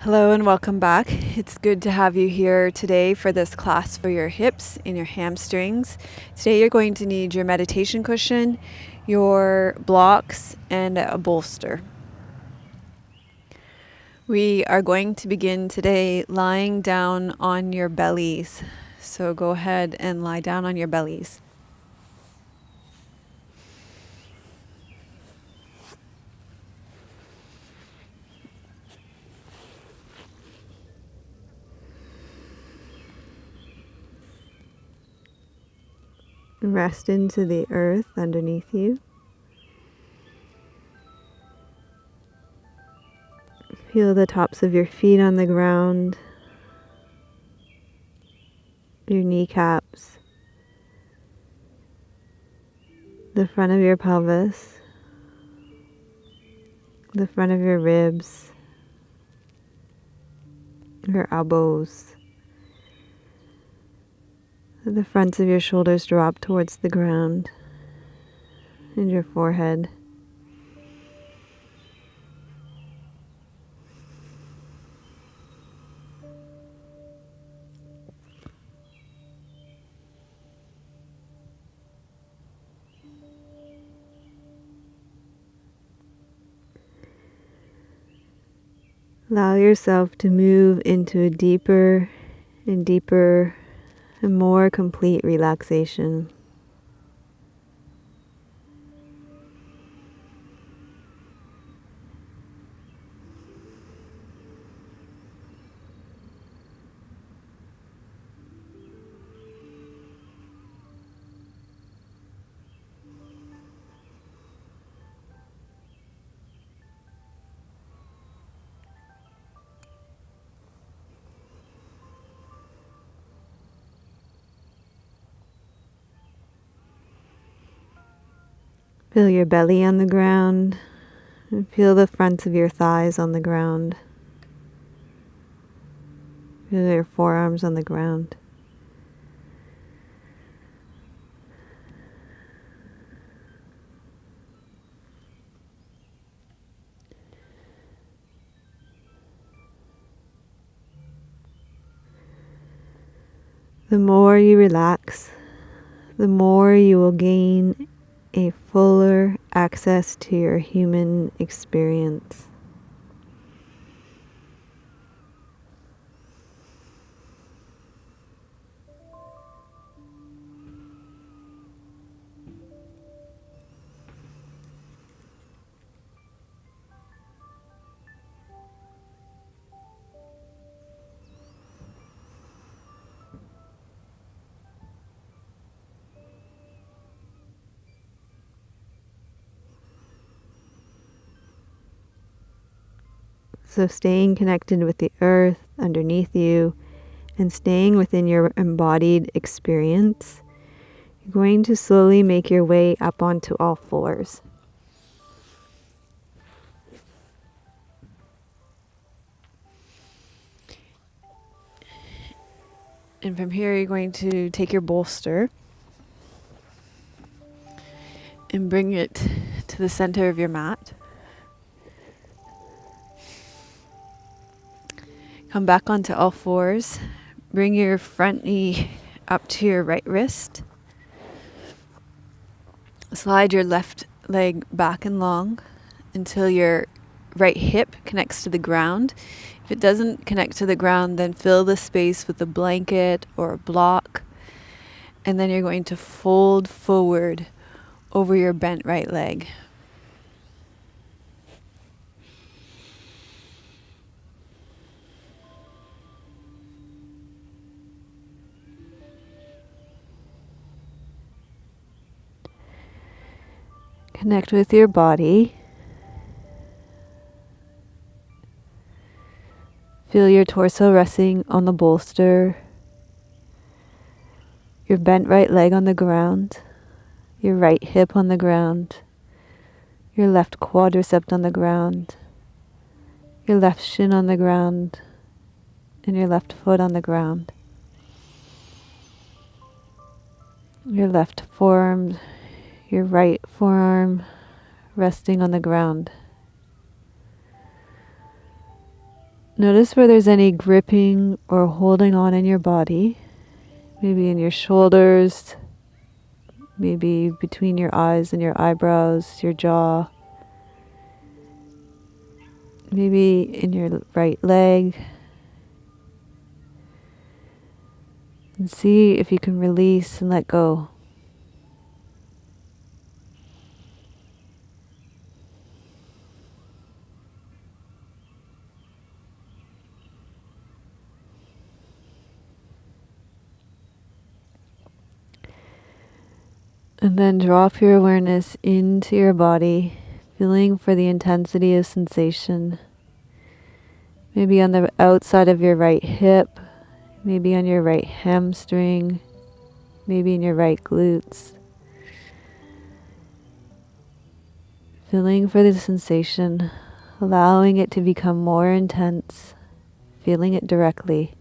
Hello and welcome back. It's good to have you here today for this class for your hips and your hamstrings. Today you're going to need your meditation cushion, your blocks, and a bolster. We are going to begin today lying down on your bellies. So go ahead and lie down on your bellies. Rest into the earth underneath you. Feel the tops of your feet on the ground, your kneecaps, the front of your pelvis, the front of your ribs, your elbows. The fronts of your shoulders drop towards the ground and your forehead. Allow yourself to move into a deeper and deeper and more complete relaxation. Feel your belly on the ground and feel the fronts of your thighs on the ground. Feel your forearms on the ground. The more you relax, the more you will gain a fuller access to your human experience. So staying connected with the earth underneath you and staying within your embodied experience, you're going to slowly make your way up onto all fours. And from here, you're going to take your bolster and bring it to the center of your mat. Come back onto all fours. Bring your front knee up to your right wrist. Slide your left leg back and long until your right hip connects to the ground. If it doesn't connect to the ground, then fill the space with a blanket or a block. And then you're going to fold forward over your bent right leg. Connect with your body. Feel your torso resting on the bolster, your bent right leg on the ground, your right hip on the ground, your left quadricep on the ground, your left shin on the ground, and your left foot on the ground. Your left forearm, your right forearm resting on the ground. Notice where there's any gripping or holding on in your body, maybe in your shoulders, maybe between your eyes and your eyebrows, your jaw, maybe in your right leg. And see if you can release and let go. And then drop your awareness into your body, feeling for the intensity of sensation. Maybe on the outside of your right hip, maybe on your right hamstring, maybe in your right glutes. Feeling for the sensation, allowing it to become more intense, feeling it directly.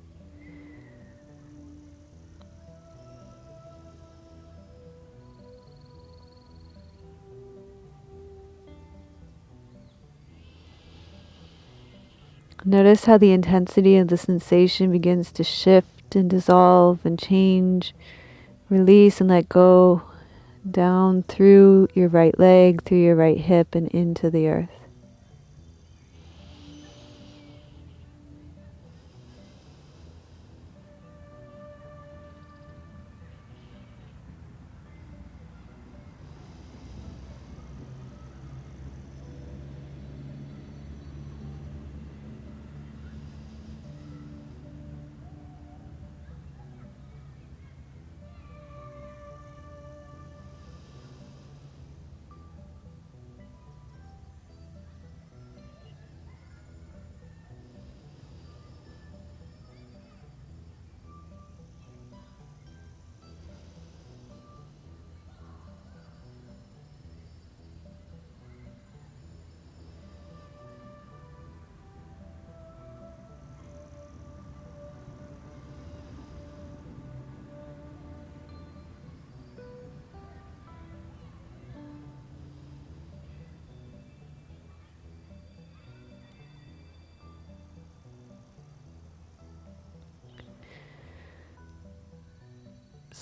Notice how the intensity of the sensation begins to shift and dissolve and change, release and let go down through your right leg, through your right hip and into the earth.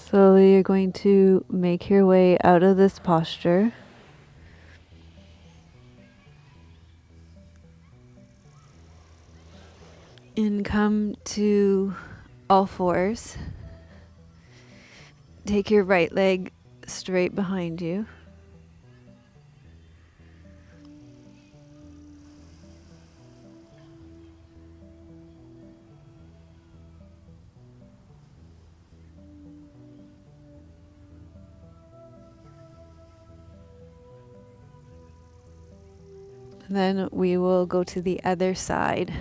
Slowly you're going to make your way out of this posture. And come to all fours. Take your right leg straight behind you. Then we will go to the other side.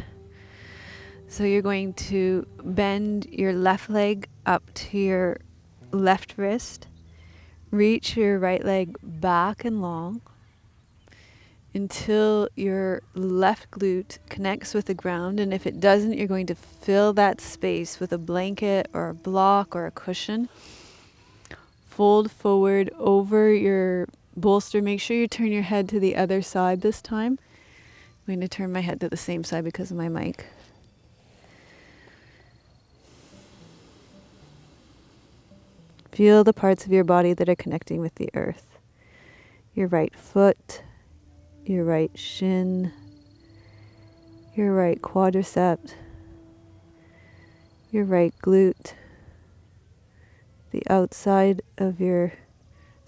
So you're going to bend your left leg up to your left wrist. Reach your right leg back and long until your left glute connects with the ground. And if it doesn't, you're going to fill that space with a blanket or a block or a cushion. Fold forward over your bolster. Make sure you turn your head to the other side this time. I'm going to turn my head to the same side because of my mic. Feel the parts of your body that are connecting with the earth. Your right foot, your right shin, your right quadricep, your right glute, the outside of your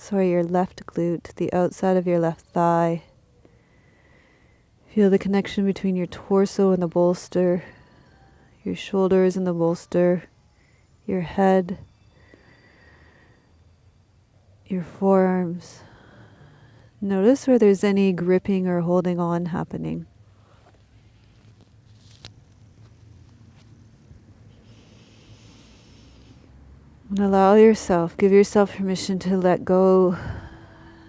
left glute, the outside of your left thigh. Feel the connection between your torso and the bolster, your shoulders and the bolster, your head, your forearms. Notice where there's any gripping or holding on happening. And allow yourself, give yourself permission to let go.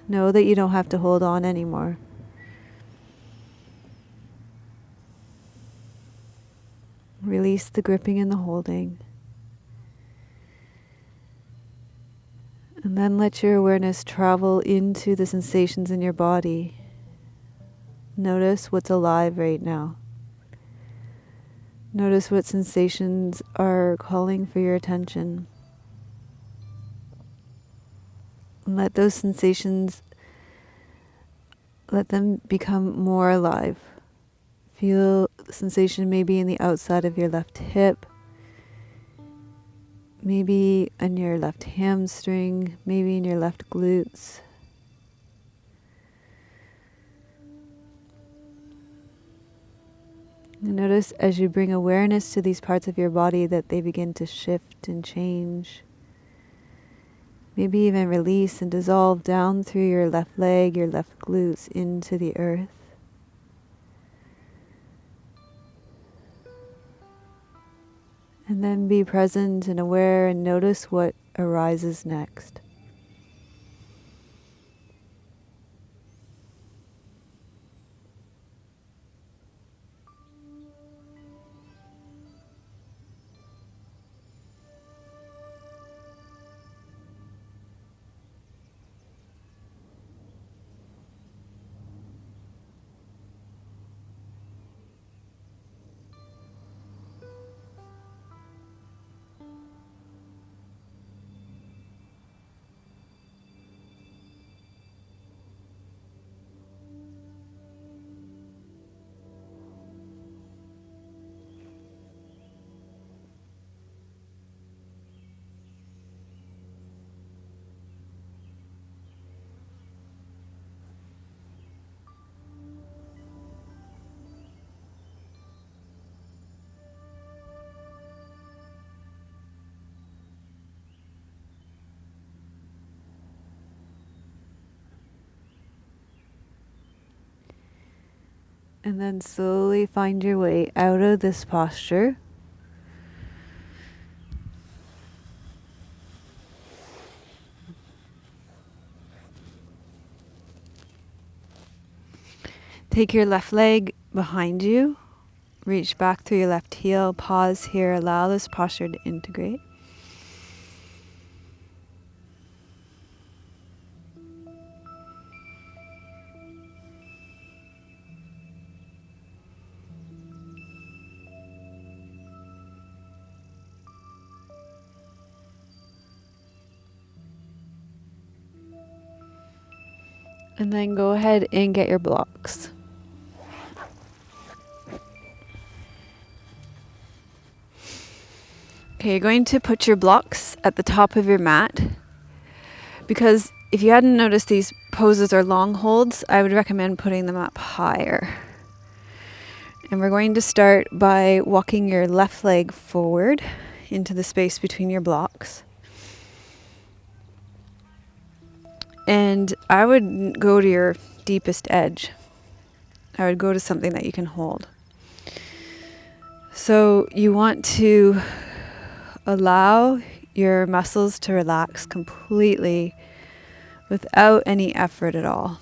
Know that you don't have to hold on anymore. Release the gripping and the holding. And then let your awareness travel into the sensations in your body. Notice what's alive right now. Notice what sensations are calling for your attention. And let those sensations, let them become more alive. Feel the sensation maybe in the outside of your left hip, maybe on your left hamstring, maybe in your left glutes. And notice as you bring awareness to these parts of your body that they begin to shift and change. Maybe even release and dissolve down through your left leg, your left glutes into the earth. And then be present and aware and notice what arises next. And then slowly find your way out of this posture. Take your left leg behind you. Reach back through your left heel. Pause here. Allow this posture to integrate. And then go ahead and get your blocks. Okay, you're going to put your blocks at the top of your mat, because if you hadn't noticed, these poses are long holds. I would recommend putting them up higher. And we're going to start by walking your left leg forward into the space between your blocks. And I would go to your deepest edge. I would go to something that you can hold. So you want to allow your muscles to relax completely without any effort at all.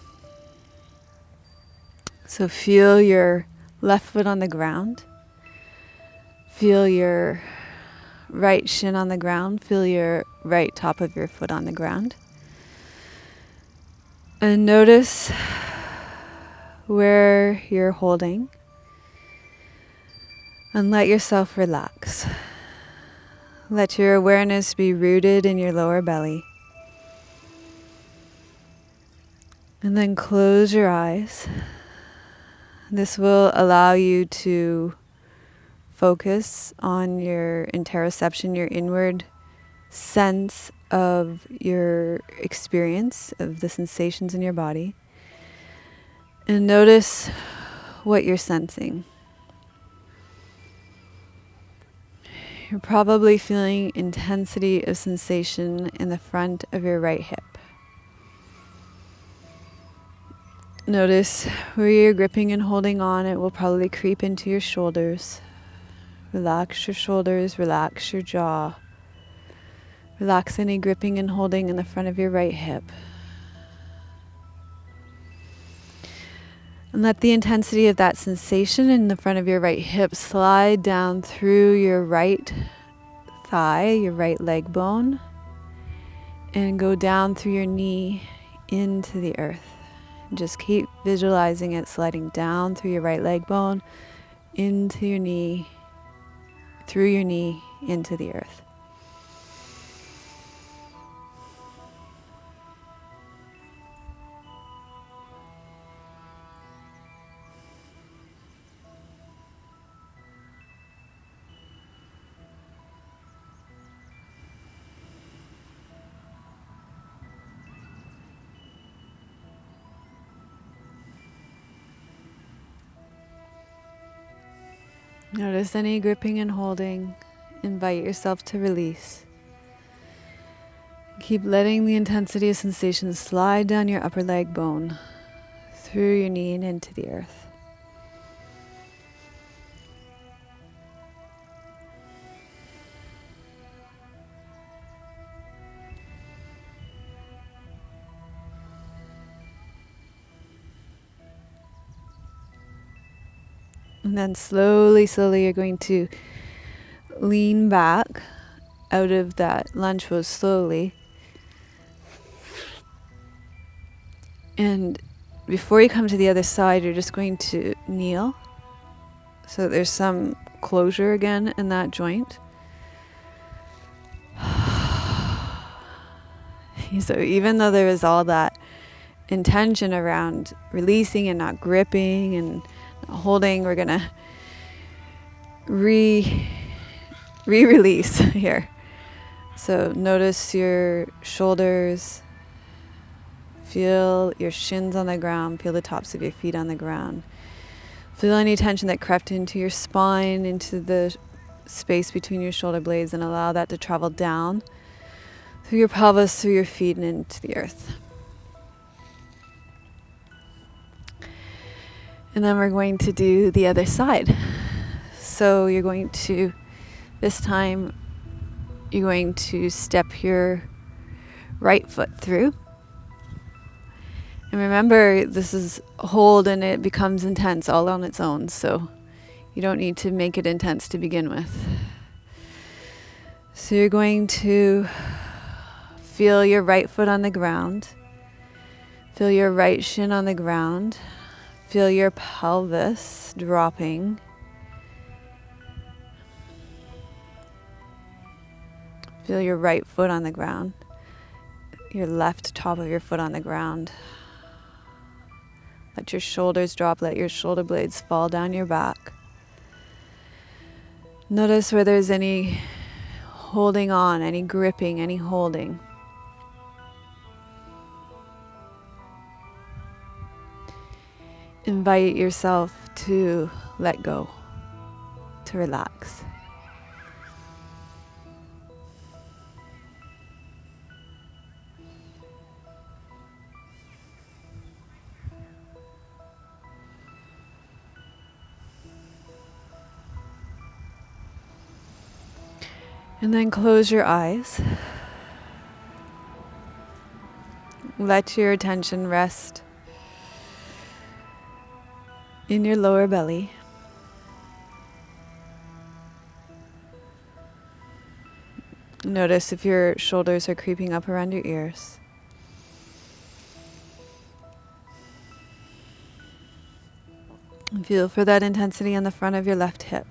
So feel your left foot on the ground. Feel your right shin on the ground. Feel your right top of your foot on the ground. And notice where you're holding. And let yourself relax. Let your awareness be rooted in your lower belly. And then close your eyes. This will allow you to focus on your interoception, your inward sense of your experience of the sensations in your body. And notice what you're sensing. You're probably feeling intensity of sensation in the front of your right hip. Notice where you're gripping and holding on. It will probably creep into your shoulders. Relax your shoulders, relax your jaw. Relax any gripping and holding in the front of your right hip. And let the intensity of that sensation in the front of your right hip slide down through your right thigh, your right leg bone, and go down through your knee into the earth. Just keep visualizing it sliding down through your right leg bone, into your knee, through your knee into the earth. Notice any gripping and holding. Invite yourself to release. Keep letting the intensity of sensation slide down your upper leg bone, through your knee and into the earth. And then slowly you're going to lean back out of that lunge pose slowly. And before you come to the other side, you're just going to kneel. So there's some closure again in that joint. So even though there is all that intention around releasing and not gripping and not holding, we're going to re-release here. So notice your shoulders. Feel your shins on the ground. Feel the tops of your feet on the ground. Feel any tension that crept into your spine, into the space between your shoulder blades, and allow that to travel down through your pelvis, through your feet, and into the earth. And then we're going to do the other side. So you're going to, this time, you're going to step your right foot through. And remember, this is hold and it becomes intense all on its own. So you don't need to make it intense to begin with. So you're going to feel your right foot on the ground. Feel your right shin on the ground. Feel your pelvis dropping. Feel your right foot on the ground. Your left top of your foot on the ground. Let your shoulders drop. Let your shoulder blades fall down your back. Notice where there's any holding on, any gripping, any holding. Invite yourself to let go, to relax. And then close your eyes. Let your attention rest in your lower belly. Notice if your shoulders are creeping up around your ears. And feel for that intensity on the front of your left hip.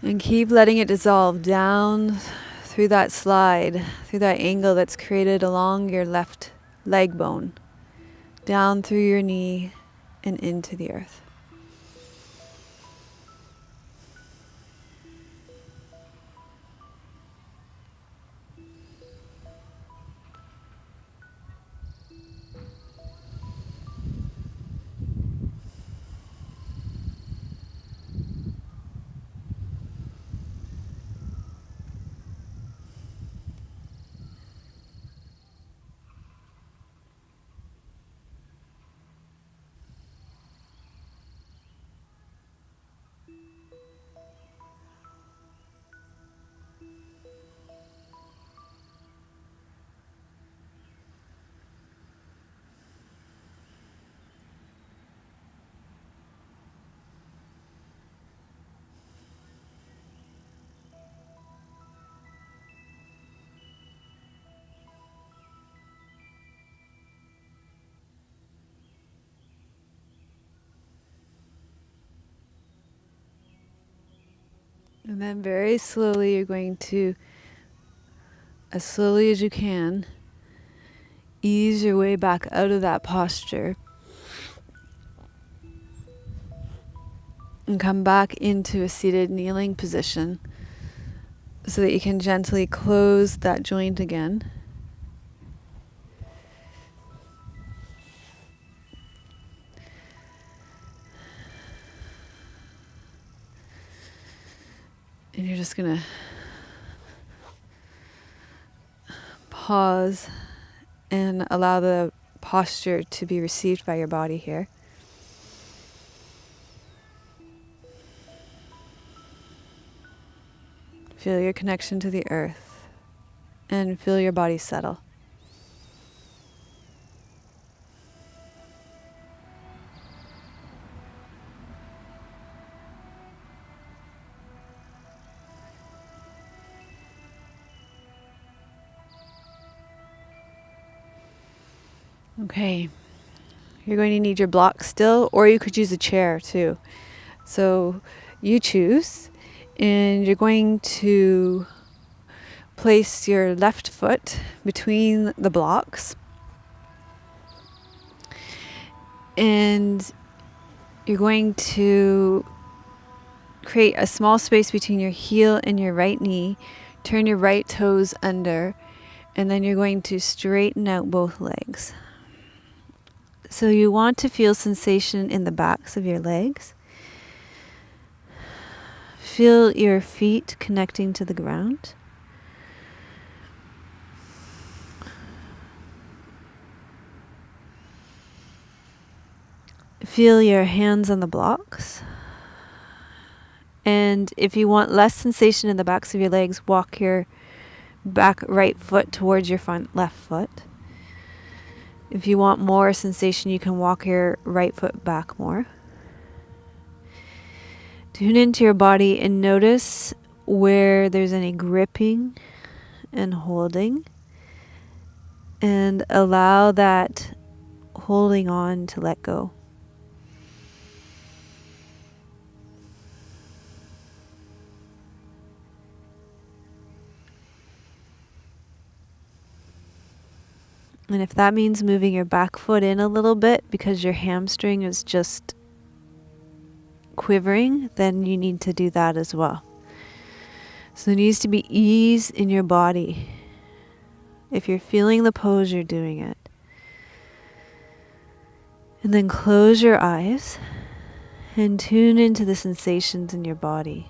And keep letting it dissolve down through that slide, through that angle that's created along your left leg bone, down through your knee and into the earth. And then very slowly you're going to, as slowly as you can, ease your way back out of that posture and come back into a seated kneeling position so that you can gently close that joint again. And you're just going to pause and allow the posture to be received by your body here. Feel your connection to the earth and feel your body settle. Okay, you're going to need your block still, or you could use a chair too. So you choose, and you're going to place your left foot between the blocks, and you're going to create a small space between your heel and your right knee. Turn your right toes under, and then you're going to straighten out both legs. So you want to feel sensation in the backs of your legs. Feel your feet connecting to the ground. Feel your hands on the blocks. And if you want less sensation in the backs of your legs, walk your back right foot towards your front left foot. If you want more sensation, you can walk your right foot back more. Tune into your body and notice where there's any gripping and holding. And allow that holding on to let go. And if that means moving your back foot in a little bit because your hamstring is just quivering, then you need to do that as well. So there needs to be ease in your body. If you're feeling the pose, you're doing it. And then close your eyes and tune into the sensations in your body.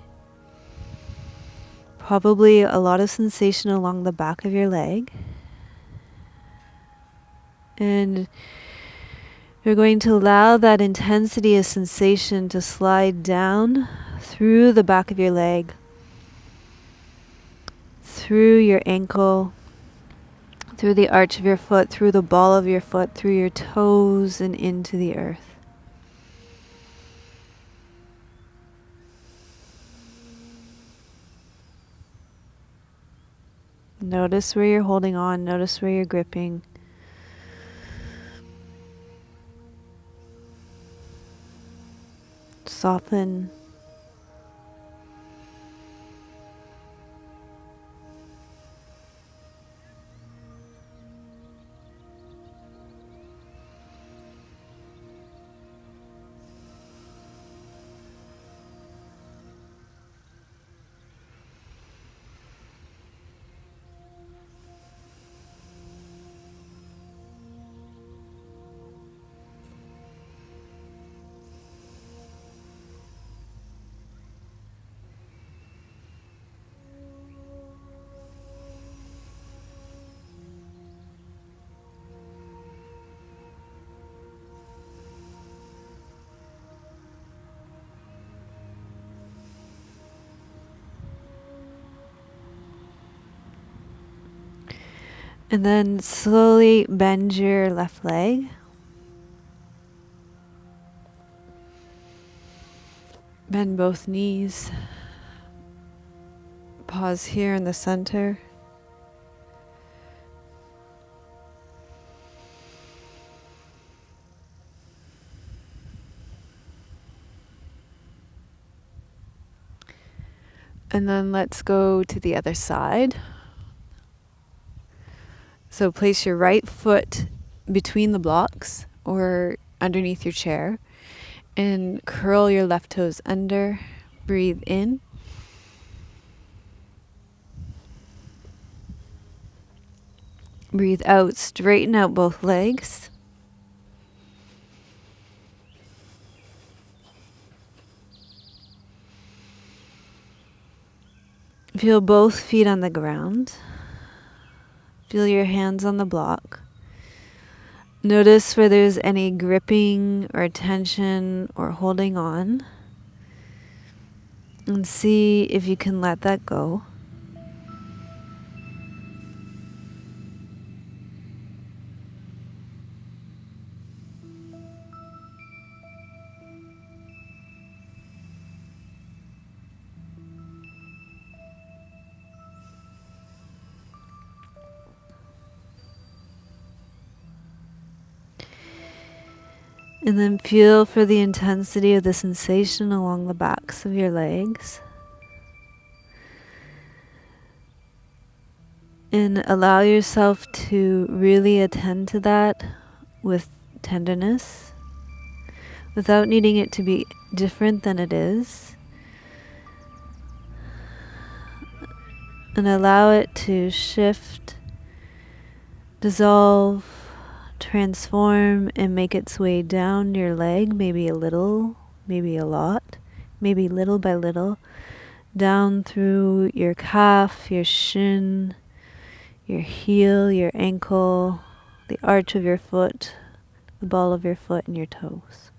Probably a lot of sensation along the back of your leg. And you're going to allow that intensity of sensation to slide down through the back of your leg, through your ankle, through the arch of your foot, through the ball of your foot, through your toes and into the earth. Notice where you're holding on, notice where you're gripping. Soften. And then slowly bend your left leg. Bend both knees. Pause here in the center. And then let's go to the other side. So place your right foot between the blocks or underneath your chair and curl your left toes under. Breathe in. Breathe out, straighten out both legs. Feel both feet on the ground. Feel your hands on the block. Notice where there's any gripping or tension or holding on. And see if you can let that go. And then feel for the intensity of the sensation along the backs of your legs. And allow yourself to really attend to that with tenderness, without needing it to be different than it is. And allow it to shift, dissolve, transform, and make its way down your leg, maybe a little, maybe a lot, maybe little by little, down through your calf, your shin, your heel, your ankle, the arch of your foot, the ball of your foot, and your toes.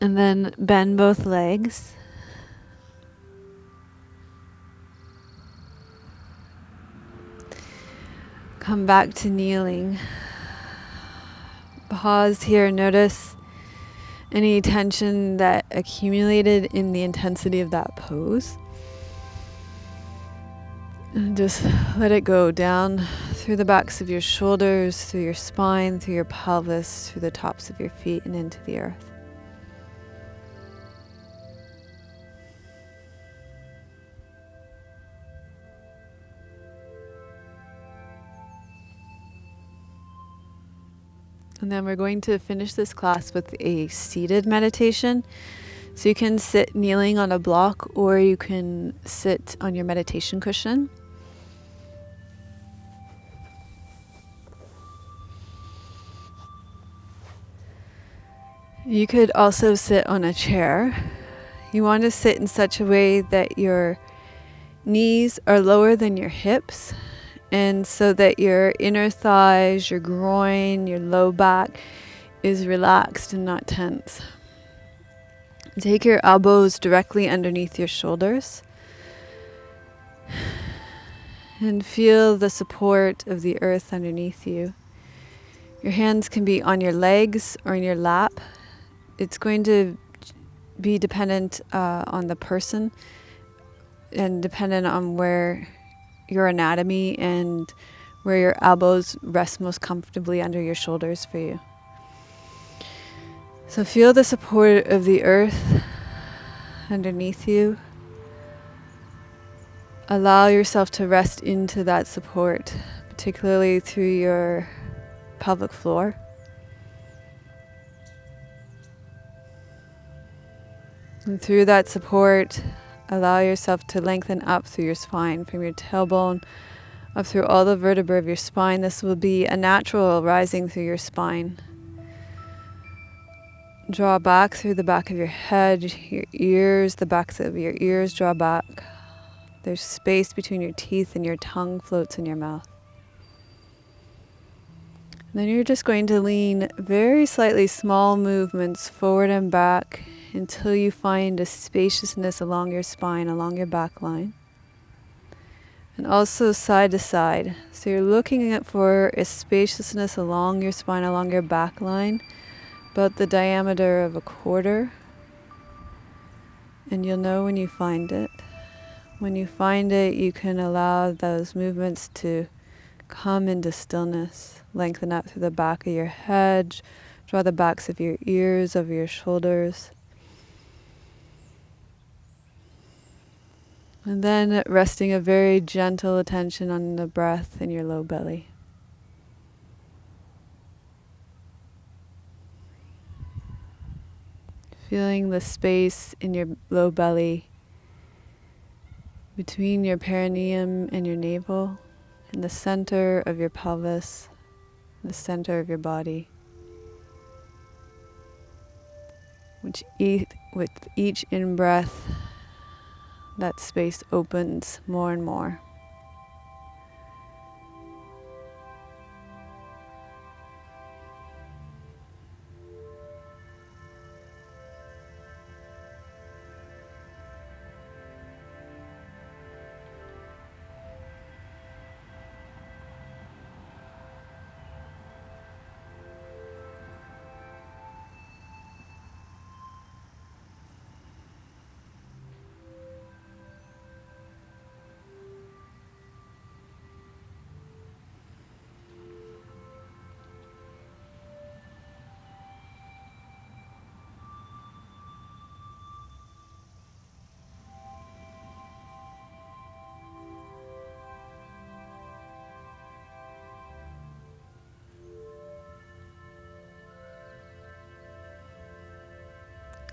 And then bend both legs. Come back to kneeling. Pause here. Notice any tension that accumulated in the intensity of that pose. And just let it go down through the backs of your shoulders, through your spine, through your pelvis, through the tops of your feet, and into the earth. And then we're going to finish this class with a seated meditation. So you can sit kneeling on a block, or you can sit on your meditation cushion. You could also sit on a chair. You want to sit in such a way that your knees are lower than your hips, and so that your inner thighs, your groin, your low back is relaxed and not tense. Take your elbows directly underneath your shoulders and feel the support of the earth underneath you. Your hands can be on your legs or in your lap. It's going to be dependent on the person and dependent on where your anatomy and where your elbows rest most comfortably under your shoulders for you. So feel the support of the earth underneath you. Allow yourself to rest into that support, particularly through your pelvic floor. And through that support, allow yourself to lengthen up through your spine, from your tailbone up through all the vertebrae of your spine. This will be a natural rising through your spine. Draw back through the back of your head, your ears, the backs of your ears draw back. There's space between your teeth and your tongue floats in your mouth. And then you're just going to lean very slightly small movements forward and back until you find a spaciousness along your spine, along your back line. And also side to side. So you're looking for a spaciousness along your spine, along your back line, about the diameter of a quarter. And you'll know when you find it. When you find it, you can allow those movements to come into stillness. Lengthen out through the back of your head. Draw the backs of your ears over your shoulders. And then resting a very gentle attention on the breath in your low belly. Feeling the space in your low belly between your perineum and your navel, in the center of your pelvis, the center of your body. With each in-breath, that space opens more and more.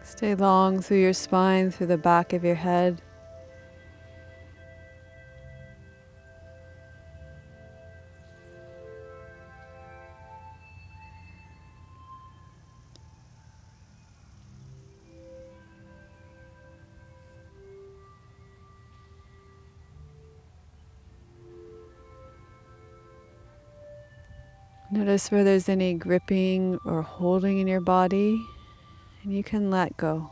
Stay long through your spine, through the back of your head. Notice where there's any gripping or holding in your body, and you can let go.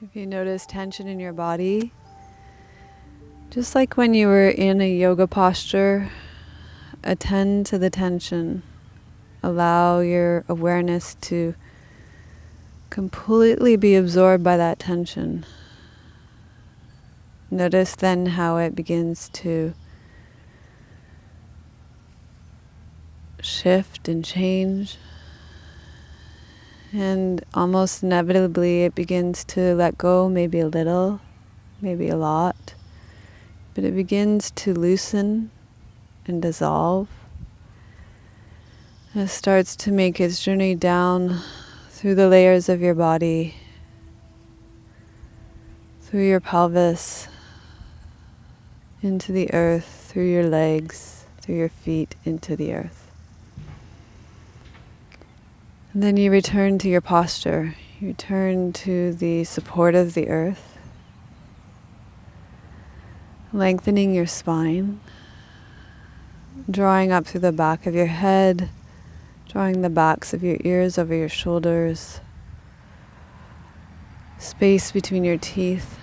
If you notice tension in your body, just like when you were in a yoga posture, attend to the tension. Allow your awareness to completely be absorbed by that tension. Notice then how it begins to shift and change And almost inevitably it begins to let go, maybe a little, maybe a lot. But it begins to loosen and dissolve. And it starts to make its journey down through the layers of your body, through your pelvis, into the earth, through your legs, through your feet, into the earth. And then you return to your posture. You return to the support of the earth, lengthening your spine, drawing up through the back of your head, drawing the backs of your ears over your shoulders, space between your teeth.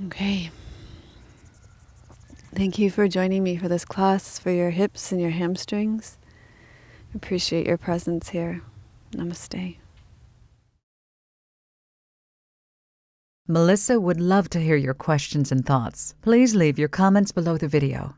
Okay. Thank you for joining me for this class for your hips and your hamstrings. Appreciate your presence here. Namaste. Melissa would love to hear your questions and thoughts. Please leave your comments below the video.